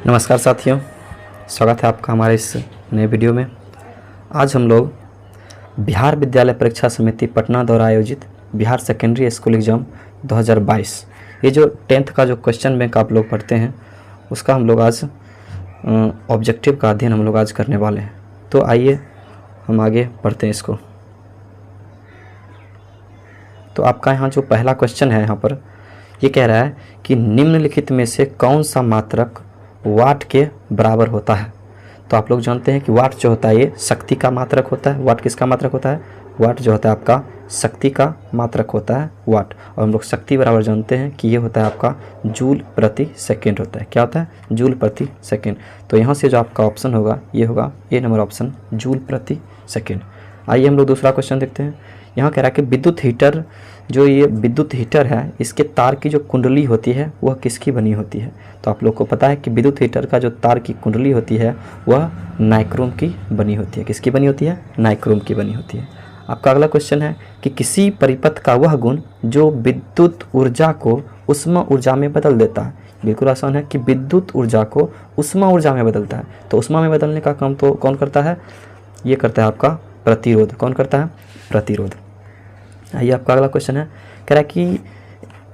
नमस्कार साथियों, स्वागत है आपका हमारे इस नए वीडियो में। आज हम लोग बिहार विद्यालय परीक्षा समिति पटना द्वारा आयोजित बिहार सेकेंडरी स्कूल एग्ज़ाम 2022 ये जो 10th का जो क्वेश्चन बैंक आप लोग पढ़ते हैं उसका हम लोग आज ऑब्जेक्टिव का अध्ययन हम लोग आज करने वाले हैं। तो आइए हम आगे पढ़ते हैं इसको। तो आपका यहाँ जो पहला क्वेश्चन है यहाँ पर ये कह रहा है कि निम्नलिखित में से कौन सा मात्रक वाट के बराबर होता है। तो आप लोग जानते हैं कि वाट जो होता है ये शक्ति का मात्रक होता है। वाट किसका मात्रक होता है? वाट जो होता है आपका शक्ति का मात्रक होता है वाट। और हम लोग शक्ति बराबर जानते हैं कि ये होता है आपका जूल प्रति सेकेंड होता है। क्या होता है? जूल प्रति सेकेंड। तो यहाँ से जो आपका ऑप्शन होगा ये होगा ए नंबर ऑप्शन, जूल प्रति सेकेंड। आइए हम लोग दूसरा क्वेश्चन देखते हैं। यहाँ कह रहा है कि विद्युत हीटर, जो ये विद्युत हीटर है इसके तार की जो कुंडली होती है वह किसकी बनी होती है। तो आप लोग को पता है कि विद्युत हीटर का जो तार की कुंडली होती है वह नाइक्रोम की बनी होती है। किसकी बनी होती है? नाइक्रोम की बनी होती है। आपका अगला क्वेश्चन है कि किसी परिपथ का वह गुण जो विद्युत ऊर्जा को उष्मा ऊर्जा में बदल देता है। बिल्कुल आसान है कि विद्युत ऊर्जा को उष्मा ऊर्जा में बदलता है। तो उष्मा में बदलने का काम तो कौन करता है? ये करता है आपका प्रतिरोध। कौन करता है? प्रतिरोध। आइए आपका अगला क्वेश्चन है, कह रहा है कि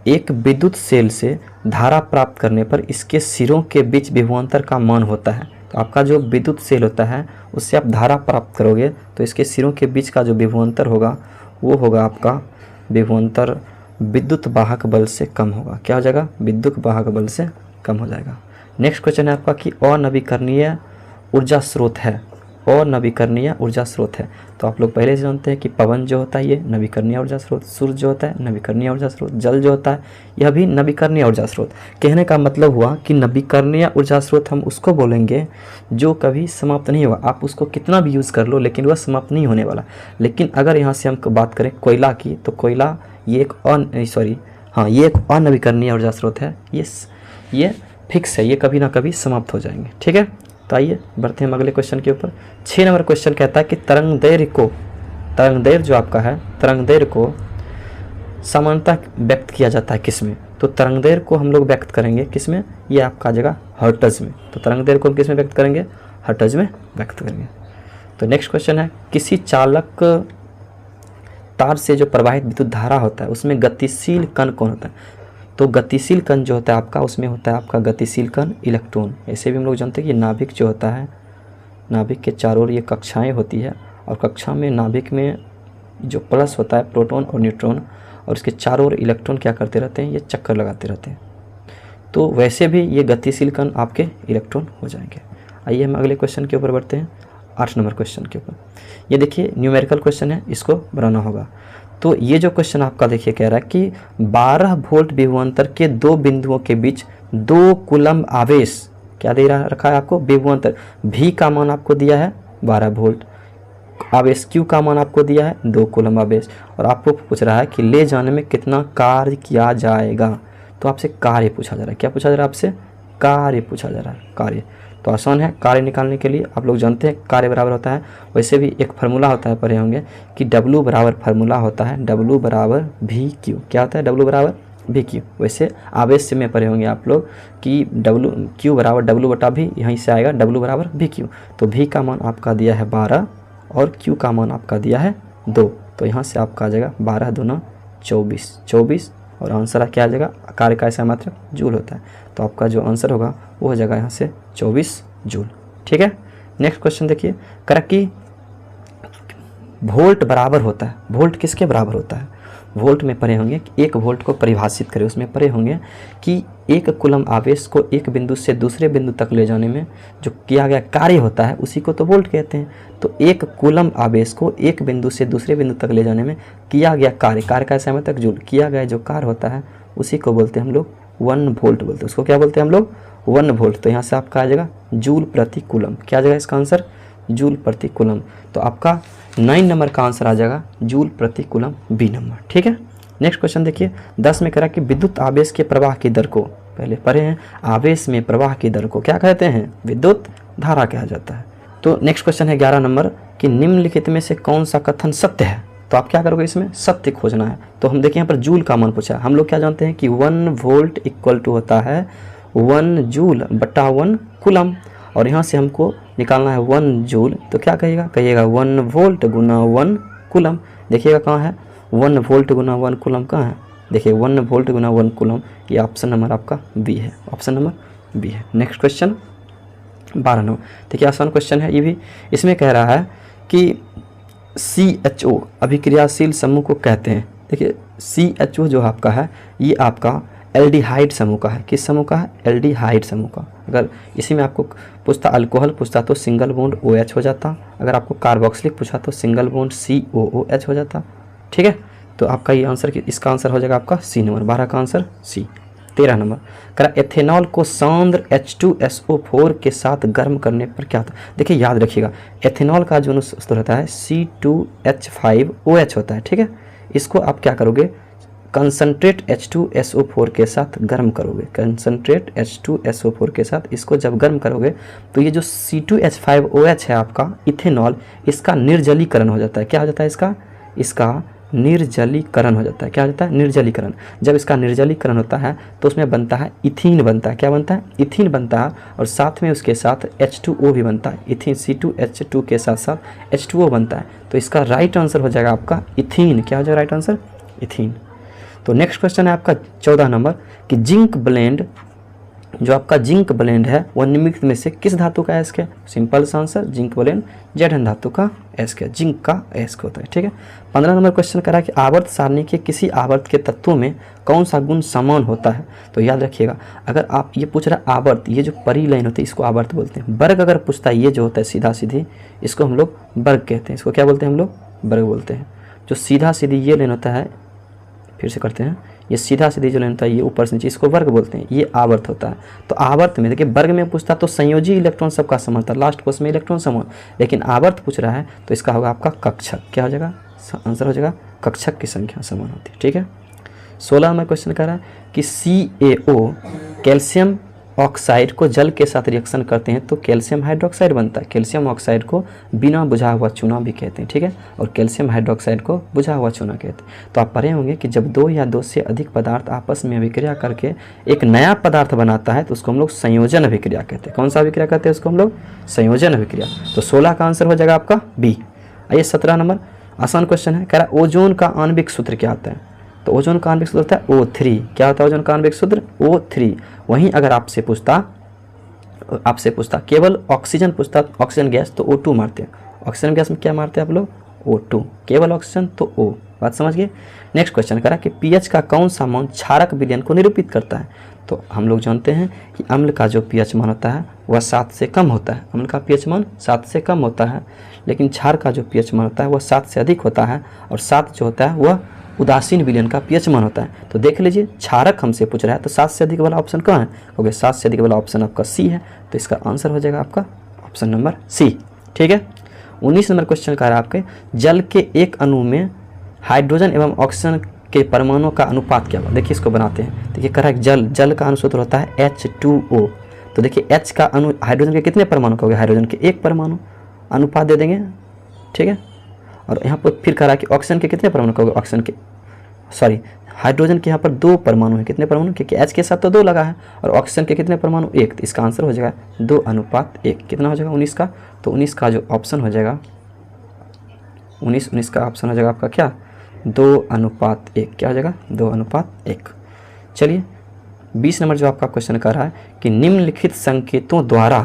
एक विद्युत सेल से धारा प्राप्त करने पर इसके सिरों के बीच विभवांतर का मान होता है। तो आपका जो विद्युत सेल होता है उससे आप धारा प्राप्त करोगे तो इसके सिरों के बीच का जो विभवांतर होगा वो होगा आपका विभवांतर विद्युत वाहक बल से कम होगा। क्या हो जाएगा? विद्युत वाहक बल से कम हो जाएगा। नेक्स्ट क्वेश्चन है आपका कि अनवीकरणीय ऊर्जा स्रोत है। अनवीकरणीय ऊर्जा स्रोत है। तो आप लोग पहले से जानते हैं कि पवन जो होता है ये नवीकरणीय ऊर्जा स्रोत, सूर्य जो होता है नवीकरणीय ऊर्जा स्रोत, जल जो होता है यह भी नवीकरणीय ऊर्जा स्रोत। कहने का मतलब हुआ कि नवीकरणीय ऊर्जा स्रोत हम उसको बोलेंगे जो कभी समाप्त नहीं होगा। आप उसको कितना भी यूज़ कर लो लेकिन वह समाप्त नहीं होने वाला। लेकिन अगर यहाँ से हम बात करें कोयला की, तो कोयला ये एक ये एक अनवीकरणीय ऊर्जा स्रोत है। ये फिक्स है, ये कभी ना कभी समाप्त हो जाएंगे। ठीक है, तो आइए बढ़ते हैं हम अगले क्वेश्चन के ऊपर। 6 नंबर क्वेश्चन कहता है कि तरंगदैर्घ्य जो आपका है, तरंगदैर्घ्य को समानता व्यक्त किया जाता है किसमें? तो तरंगदैर्घ्य को हम लोग व्यक्त करेंगे किसमें? ये आपका जगह हर्ट्ज में। तो तरंगदैर्घ्य को हम किसमें व्यक्त करेंगे? हर्ट्ज में व्यक्त करेंगे। तो नेक्स्ट क्वेश्चन है, किसी चालक तार से जो प्रवाहित विद्युत धारा होता है उसमें गतिशील कण कौन होता है? तो गतिशील कण जो होता है आपका उसमें होता है आपका गतिशील कण इलेक्ट्रॉन। ऐसे भी हम लोग जानते हैं कि नाभिक जो होता है, नाभिक के चारों ओर ये कक्षाएं होती है और कक्षा में नाभिक में जो प्लस होता है प्रोटॉन और न्यूट्रॉन और उसके चारों ओर इलेक्ट्रॉन क्या करते रहते हैं? ये चक्कर लगाते रहते हैं। तो वैसे भी ये गतिशील कण आपके इलेक्ट्रॉन हो जाएंगे। आइए हम अगले क्वेश्चन के ऊपर बढ़ते हैं, 8 नंबर क्वेश्चन के ऊपर। ये देखिए न्यूमेरिकल क्वेश्चन है, इसको बनाना होगा। तो ये जो क्वेश्चन आपका देखिए कह रहा है कि 12 वोल्ट विभवांतर के दो बिंदुओं के बीच 2 कूलम्ब आवेश, क्या दे रखा है आपको? विभवांतर V का मान आपको दिया है 12 वोल्ट, आवेश Q का मान आपको दिया है 2 कूलम्ब आवेश, और आपको पूछ रहा है कि ले जाने में कितना कार्य किया जाएगा। तो आपसे कार्य पूछा जा रहा है। क्या पूछा जा रहा है आपसे? कार्य पूछा जा रहा है। कार्य तो आसान है कार्य निकालने के लिए। आप लोग जानते हैं कार्य बराबर होता है, वैसे भी एक फार्मूला होता है, पढ़े होंगे कि W बराबर फार्मूला होता है W बराबर VQ। क्या होता है? W बराबर VQ। वैसे आवेश से में पढ़े होंगे आप लोग कि Q बराबर W बटा V, यहीं से आएगा W बराबर VQ। तो V का मान आपका दिया है 12 और Q का मान आपका दिया है 2। तो यहाँ से आपका आ जाएगा 12 दूना 24 और आंसर क्या आ जाएगा? कार्य का ऐसा मात्रक जूल होता है। तो आपका जो आंसर होगा वो हो जाएगा यहाँ से 24 जूल। ठीक है, नेक्स्ट क्वेश्चन देखिए, करेक्ट कि वोल्ट बराबर होता है। वोल्ट किसके बराबर होता है? वोल्ट में पढ़े होंगे कि 1 वोल्ट को परिभाषित करें, उसमें पढ़े होंगे कि 1 कूलम्ब आवेश को एक बिंदु से दूसरे बिंदु तक ले जाने में जो किया गया कार्य होता है उसी को तो वोल्ट कहते हैं। तो 1 कूलम्ब आवेश को एक बिंदु से दूसरे बिंदु तक ले जाने में किया गया कार्य का समय तक जूल, किया गया जो कार्य होता है उसी को बोलते हैं हम लोग 1 वोल्ट बोलते हैं। उसको क्या बोलते हैं हम लोग? 1 वोल्ट। तो यहाँ से आपका आ जाएगा जूल प्रति कूलम्ब। क्या आ जाएगा इसका आंसर? जूल प्रति कूलम्ब। तो आपका 9 नंबर का आंसर आ जाएगा जूल प्रति कूलम्ब, बी नंबर। ठीक है, नेक्स्ट क्वेश्चन देखिए, 10 में करा कि विद्युत आवेश के प्रवाह की दर को, पहले पढ़े हैं, आवेश में प्रवाह की दर को क्या कहते हैं? विद्युत धारा कहा जाता है। तो नेक्स्ट क्वेश्चन है 11 नंबर कि निम्नलिखित में से कौन सा कथन सत्य है? तो आप क्या करोगे? इसमें सत्य खोजना है। तो हम देखिए यहाँ पर जूल का मान पूछा है। हम लोग क्या जानते हैं कि 1 वोल्ट इक्वल टू होता है 1 जूल बटा 1 कूलम, और यहाँ से हमको निकालना है 1 जूल, तो क्या कहिएगा 1 वोल्ट गुना 1 कूलम। देखिएगा कहाँ है 1 वोल्ट गुना 1 कूलम, कहाँ है, देखिए 1 वोल्ट गुना 1 कूलम, ये ऑप्शन नंबर आपका बी है, ऑप्शन नंबर बी है। नेक्स्ट क्वेश्चन 12 नंबर, देखिए आसान क्वेश्चन है ये भी। इसमें कह रहा है कि CHO अभिक्रियाशील समूह को कहते हैं। देखिए CHO जो आपका है ये आपका एल्डिहाइड समूह का है। किस समूह का है, एल्डिहाइड समूह का। अगर इसी में आपको पूछता अल्कोहल पूछता तो सिंगल बॉन्ड OH हो जाता, अगर आपको कार्बोक्सिलिक पूछा तो सिंगल बॉन्ड COOH हो जाता। ठीक है, तो आपका ये आंसर, इसका आंसर हो जाएगा आपका सी नंबर, 12 का आंसर सी। 13 नंबर करा एथेनॉल को सांद्र H2SO4 के साथ गर्म करने पर क्या होता है। देखिए याद रखिएगा एथेनॉल का जो सूत्र होता है C2H5OH होता है। ठीक है, इसको आप क्या करोगे, कंसनट्रेट H2SO4 के साथ गर्म करोगे, कंसनट्रेट H2SO4 के साथ इसको जब गर्म करोगे तो ये जो C2H5OH है आपका इथेनॉल, इसका निर्जलीकरण हो जाता है। क्या हो जाता है, इसका निर्जलीकरण हो जाता है। क्या हो जाता है, निर्जलीकरण। जब इसका निर्जलीकरण होता है तो उसमें बनता है इथीन बनता है। क्या बनता है, इथीन बनता है, और साथ में उसके साथ H2O भी बनता है। इथीन C2H2 के साथ साथ H2O बनता है, तो इसका राइट आंसर हो जाएगा आपका इथीन। क्या हो जाएगा राइट आंसर, इथीन। तो नेक्स्ट क्वेश्चन है आपका 14 नंबर कि जिंक ब्लेंड, जो आपका जिंक ब्लेंड है वह निम्नलिखित में से किस धातु का एस्क है। सिंपल सा आंसर, जिंक ब्लेंड Z धातु का एस्क है, जिंक का एस्क होता है। ठीक है, 15 नंबर क्वेश्चन करा कि आवर्त सारणी के किसी आवर्त के तत्वों में कौन सा गुण समान होता है। तो याद रखिएगा अगर आप ये पूछ रहे आवर्त, ये जो परी लाइन होती है इसको आवर्त बोलते हैं। वर्ग अगर पूछता है, ये जो होता है सीधा सीधी, इसको हम लोग वर्ग कहते हैं। इसको क्या बोलते हैं हम लोग, वर्ग बोलते हैं। जो सीधा सीधी ये लाइन होता है, फिर से करते हैं, ये सीधा सीधी जो लाइन होता है ये ऊपर से नीचे, इसको वर्ग बोलते हैं, ये आवर्त होता है। तो आवर्त में देखिए वर्ग में पूछता तो संयोजी इलेक्ट्रॉन सबका समान था, लास्ट कोर्स में इलेक्ट्रॉन समान, लेकिन आवर्त पूछ रहा है तो इसका होगा आपका कक्षक। क्या हो जाएगा, आंसर हो जाएगा कक्षक की संख्या समान होती है। ठीक है, 16 नंबर क्वेश्चन कर रहा है कि CaO कैल्शियम ऑक्साइड को जल के साथ रिएक्शन करते हैं तो कैल्शियम हाइड्रोक्साइड बनता है। कैल्शियम ऑक्साइड को बिना बुझा हुआ चूना भी कहते हैं। ठीक है, और कैल्शियम हाइड्रोक्साइड को बुझा हुआ चूना कहते हैं। तो आप पढ़े होंगे कि जब 2 या 2 से अधिक पदार्थ आपस में अभिक्रिया करके एक नया पदार्थ बनाता है तो उसको हम लोग संयोजन अभिक्रिया कहते हैं। कौन सा अभिक्रिया कहते हैं, उसको हम लोग संयोजन अभिक्रिया। तो 16 का आंसर हो जाएगा आपका बी। आइए 17 नंबर, आसान क्वेश्चन है, कह रहा ओजोन का आणविक सूत्र क्या होता है। तो ओजोन का आणविक सूत्र होता है O3। क्या होता है ओजोन का आणविक सूत्र, O3। वहीं अगर आपसे पूछता केवल ऑक्सीजन पूछता, ऑक्सीजन गैस तो O2 मारते हैं। ऑक्सीजन गैस में क्या मारते हैं आप लोग, O2। केवल ऑक्सीजन तो O। बात समझ गए। नेक्स्ट क्वेश्चन करा कि pH का कौन सा मान क्षारक विलयन को निरूपित करता है। तो हम लोग जानते हैं कि अम्ल का जो pH मान होता है वह 7 से कम होता है। अम्ल का pH मान 7 से कम होता है, लेकिन क्षार का जो pH मान होता है वह 7 से अधिक होता है, और 7 जो होता है वह उदासीन विलयन का pH मान होता है। तो देख लीजिए क्षारक हमसे पूछ रहा है तो 7 से अधिक वाला ऑप्शन कहाँ है, क्योंकि 7 से अधिक वाला ऑप्शन आपका सी है, तो इसका आंसर हो जाएगा आपका ऑप्शन नंबर सी। ठीक है, 19 नंबर क्वेश्चन का है आपके जल के एक अणु में हाइड्रोजन एवं ऑक्सीजन के परमाणुओं का अनुपात क्या होगा। देखिए इसको बनाते हैं। देखिए कह रहा है जल का अनुसूत्र होता है H2O। तो देखिए H का अणु हाइड्रोजन के कितने परमाणु का होगा, हाइड्रोजन के 1 परमाणु, अनुपात दे देंगे। ठीक है, और यहाँ पर फिर कह रहा है कि ऑक्सीजन के कितने परमाणु का होगा, ऑक्सीजन के हाइड्रोजन के यहाँ पर 2 परमाणु है। कितने परमाणु, क्योंकि H के साथ तो 2 लगा है, और ऑक्सीजन के कितने परमाणु, 1। तो इसका आंसर हो जाएगा 2:1। कितना हो जाएगा 19 का। तो 19 का जो ऑप्शन हो जाएगा 19 का ऑप्शन हो जाएगा आपका क्या, 2:1। क्या हो जाएगा 2:1। चलिए 20 नंबर जो आपका क्वेश्चन कर रहा है कि निम्नलिखित संकेतों द्वारा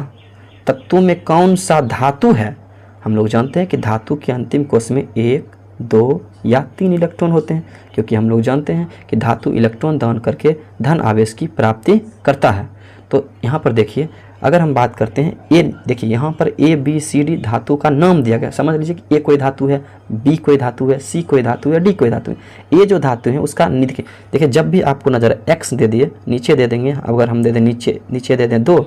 तत्वों में कौन सा धातु है। हम लोग जानते हैं कि धातु के अंतिम कोश में 1, 2 या 3 इलेक्ट्रॉन होते हैं, क्योंकि हम लोग जानते हैं कि धातु इलेक्ट्रॉन दान करके धन आवेश की प्राप्ति करता है। तो यहाँ पर देखिए अगर हम बात करते हैं ए, देखिए यहाँ पर ABCD धातु का नाम दिया गया। समझ लीजिए कि ए कोई धातु है, बी कोई धातु है, सी कोई धातु है, डी कोई धातु है। ए जो धातु है उसका देखिए जब भी आपको नजर एक्स दे दिए नीचे दे देंगे। अगर हम दे दें नीचे दे दें 2,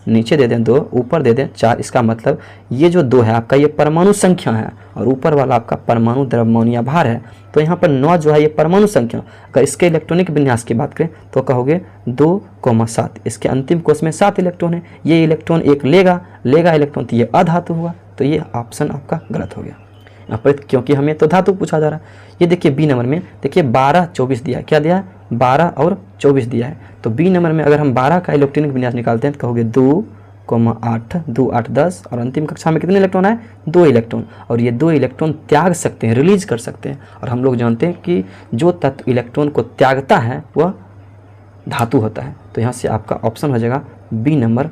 नीचे दे दें 2, ऊपर दे दें 4, इसका मतलब ये जो 2 है आपका ये परमाणु संख्या है, और ऊपर वाला आपका परमाणु द्रव्यमानीय भार है। तो यहाँ पर 9 जो है ये परमाणु संख्या। अगर इसके इलेक्ट्रॉनिक विन्यास की बात करें तो कहोगे 2,7। इसके अंतिम कोश में 7 इलेक्ट्रॉन है, ये इलेक्ट्रॉन एक लेगा इलेक्ट्रॉन, तो ये अधातु हुआ। तो ये ऑप्शन आपका गलत हो गया यहाँ पर, क्योंकि हमें तो धातु पूछा जा रहा है। ये देखिए बी नंबर में देखिए 12, 24 दिया। क्या दिया, 12 और 24 दिया है। तो बी नंबर में अगर हम 12 का इलेक्ट्रॉनिक विन्यास निकालते हैं तो कहोगे 2, 8, 2, 8, 10 और अंतिम कक्षा में कितने इलेक्ट्रॉन है? 2 इलेक्ट्रॉन। और ये 2 इलेक्ट्रॉन त्याग सकते हैं, रिलीज कर सकते हैं। और हम लोग जानते हैं कि जो तत्व इलेक्ट्रॉन को त्यागता है वह धातु होता है। तो यहाँ से आपका ऑप्शन हो जाएगा बी नंबर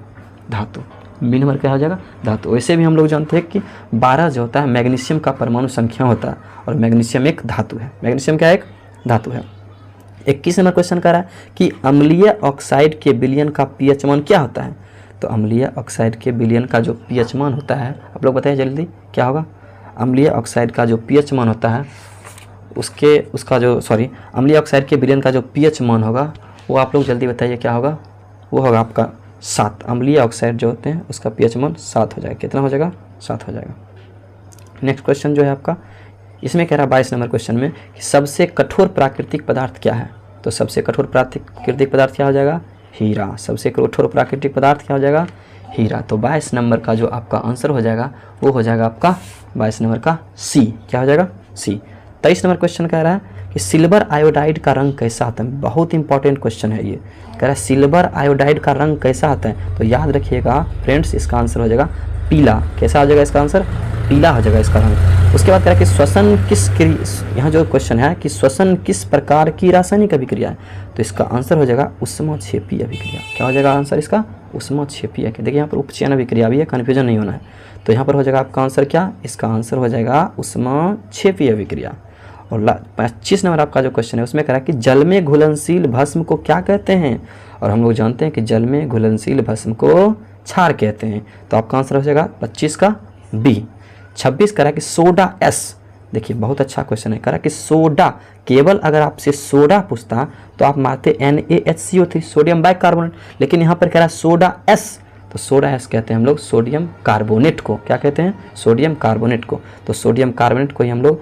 धातु। बी नंबर क्या हो जाएगा? धातु। वैसे भी हम लोग जानते हैं कि 12 जो होता है मैग्नीशियम का परमाणु संख्या होता है और मैग्नीशियम एक धातु है। मैग्नीशियम क्या एक धातु है। 21 नंबर क्वेश्चन कह रहा है कि अम्लीय ऑक्साइड के विलयन का पीएच मान क्या होता है? तो अम्लीय ऑक्साइड के विलयन का जो पीएच मान होता है, आप लोग बताइए जल्दी क्या होगा? अम्लीय ऑक्साइड का जो पीएच मान होता है अम्लीय ऑक्साइड के विलयन का जो पीएच मान होगा वो आप लोग जल्दी बताइए क्या होगा? वो होगा आपका 7। अम्लीय ऑक्साइड जो होते हैं उसका पीएच मान 7 हो जाएगा। कितना हो जाएगा? 7 हो जाएगा। नेक्स्ट क्वेश्चन जो है आपका, इसमें कह रहा है 22 नंबर क्वेश्चन में कि सबसे कठोर प्राकृतिक पदार्थ क्या है? तो सबसे कठोर प्राकृतिक पदार्थ क्या हो जाएगा? हीरा। सबसे कठोर प्राकृतिक पदार्थ क्या हो जाएगा? हीरा। तो 22 नंबर का जो आपका आंसर हो जाएगा वो हो जाएगा आपका 22 नंबर का सी। क्या हो जाएगा? सी। 23 नंबर क्वेश्चन कह रहा है कि सिल्वर आयोडाइड का रंग कैसा आता है? बहुत इंपॉर्टेंट क्वेश्चन है ये। कह रहा है सिल्वर आयोडाइड का रंग कैसा आता है? तो याद रखिएगा फ्रेंड्स, इसका आंसर हो जाएगा पीला। कैसा हो जाएगा इसका आंसर? पीला हो जाएगा इसका रंग। उसके बाद कह रहा है कि श्वसन किस यहाँ जो क्वेश्चन है कि श्वसन किस प्रकार की रासायनिक अभिक्रिया है? तो इसका आंसर हो जाएगा उष्माक्षेपीय अभिक्रिया। क्या हो जाएगा आंसर इसका? उष्माक्षेपीय। देखिए यहाँ पर उपचयन अभिक्रिया भी है, कन्फ्यूजन नहीं होना है। तो यहाँ पर हो जाएगा आपका आंसर क्या? इसका आंसर हो जाएगा उष्माक्षेपीय अभिक्रिया। और 25 नंबर आपका जो क्वेश्चन है उसमें कह रहा है कि जल में घुलनशील भस्म को क्या कहते हैं? और हम लोग जानते हैं कि जल में घुलनशील भस्म को क्षार कहते हैं। तो आपका आंसर हो जाएगा 25 का बी। 26 कह रहा है कि सोडा एस। देखिए बहुत अच्छा क्वेश्चन है। कह रहा है कि सोडा, केवल अगर आपसे सोडा पूछता तो आप मारते NaHCO3 सोडियम बाइकार्बोनेट, लेकिन यहाँ पर कह रहा है सोडा एस। तो सोडा एस कहते हैं हम लोग सोडियम कार्बोनेट को। क्या कहते हैं? सोडियम कार्बोनेट को। तो सोडियम कार्बोनेट को ही हम लोग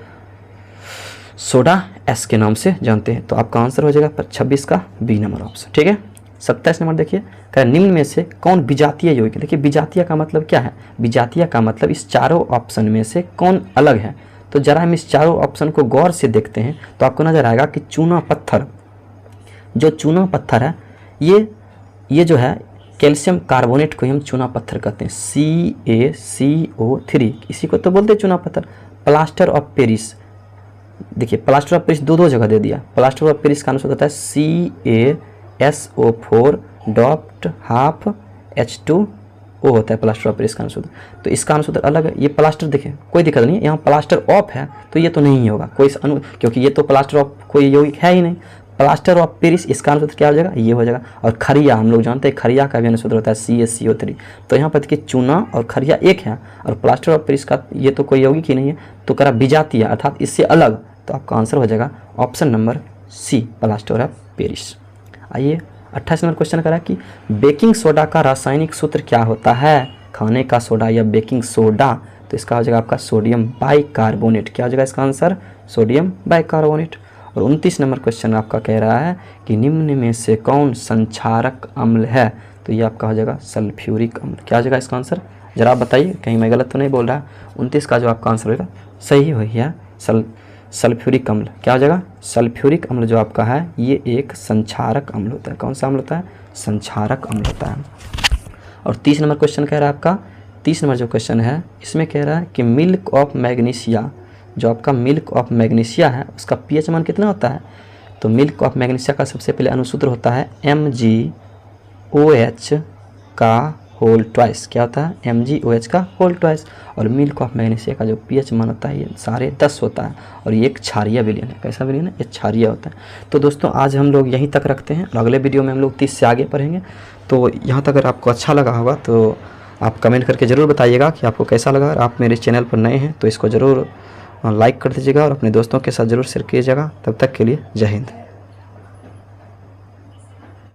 सोडा एस के नाम से जानते हैं। तो आपका आंसर हो जाएगा 26 का बी नंबर ऑप्शन। ठीक है। 27 नंबर देखिए, कह निम्न में से कौन विजातीय यौगिक? देखिए विजातीय का मतलब क्या है? विजातीय का मतलब इस चारों ऑप्शन में से कौन अलग है। तो जरा हम इस चारों ऑप्शन को गौर से देखते हैं तो आपको नजर आएगा कि चूना पत्थर, जो चूना पत्थर है ये जो है कैल्शियम कार्बोनेट को हम चूना पत्थर कहते हैं, CaCO3। इसी को तो बोलते हैं चूना पत्थर। प्लास्टर ऑफ पेरिस, देखिए प्लास्टर ऑफ पेरिस दो जगह दे दिया। प्लास्टर ऑफ पेरिस का आंसर होता है CaSO4 डॉट हाफ H2O होता है प्लास्टर ऑफ पेरिस का आंसर। तो इसका आंसर अलग है। ये प्लास्टर देखिए कोई दिक्कत नहीं है, यहाँ प्लास्टर ऑफ है तो ये तो नहीं होगा कोई क्योंकि ये तो प्लास्टर ऑफ कोई यौगिक है ही नहीं। प्लास्टर ऑफ पेरिस, इसका आंसर क्या हो जाएगा? ये हो जाएगा। और खरिया, हम लोग जानते हैं खरिया का भी आंसर होता है CaCO3। तो यहाँ पर देखिए चूना और खरिया एक है और प्लास्टर ऑफ पेरिस का ये तो कोई यौगिक ही नहीं है। तो करा विजातीय अर्थात इससे अलग। तो आपका आंसर हो जाएगा option number C, plaster of Paris. आइए 28 नंबर क्वेश्चन करा कि बेकिंग सोडा का रासायनिक सूत्र क्या होता है? खाने का सोडा या बेकिंग सोडा। तो इसका हो जाएगा आपका सोडियम बाइकार्बोनेट। क्या हो जाएगा इसका आंसर? Sodium bicarbonate. और 29 नंबर क्वेश्चन आपका कह रहा है कि निम्न में से कौन संक्षारक अम्ल है? तो ये आपका हो जाएगा सल्फ्यूरिक अम्ल। क्या हो जाएगा इसका आंसर? जरा आप बताइए, कहीं मैं गलत तो नहीं बोल रहा। 29 का जो आपका आंसर होगा सही हो है सल्फ्यूरिक अम्ल। क्या हो जाएगा? सल्फ्यूरिक अम्ल जो आपका है ये एक संक्षारक अम्ल होता है। कौन सा अम्ल होता है? संक्षारक अम्ल होता है। और 30 नंबर क्वेश्चन कह रहा है आपका, 30 नंबर जो क्वेश्चन है इसमें कह रहा है कि मिल्क ऑफ मैग्नीशिया, जो आपका मिल्क ऑफ मैग्नीशिया है उसका पीएच मान कितना होता है? तो मिल्क ऑफ मैग्नीशिया का सबसे पहले अनुसूत्र होता है MgOH का होल ट्वाइस। क्या होता है? MgOH का होल ट्वाइस। और मिल्क ऑफ मैग्नीशिया का जो पीएच मान होता है ये 10.5 होता है और ये एक क्षारीय विलयन है। कैसा विलयन है? ये क्षारीय होता है। तो दोस्तों आज हम लोग यहीं तक रखते हैं और अगले वीडियो में हम लोग 30 से आगे पढ़ेंगे। तो यहाँ तक अगर आपको अच्छा लगा होगा तो आप कमेंट करके ज़रूर बताइएगा कि आपको कैसा लगा। और आप मेरे चैनल पर नए हैं तो इसको ज़रूर लाइक कर दीजिएगा और अपने दोस्तों के साथ ज़रूर शेयर कीजिएगा। तब तक के लिए जय हिंद।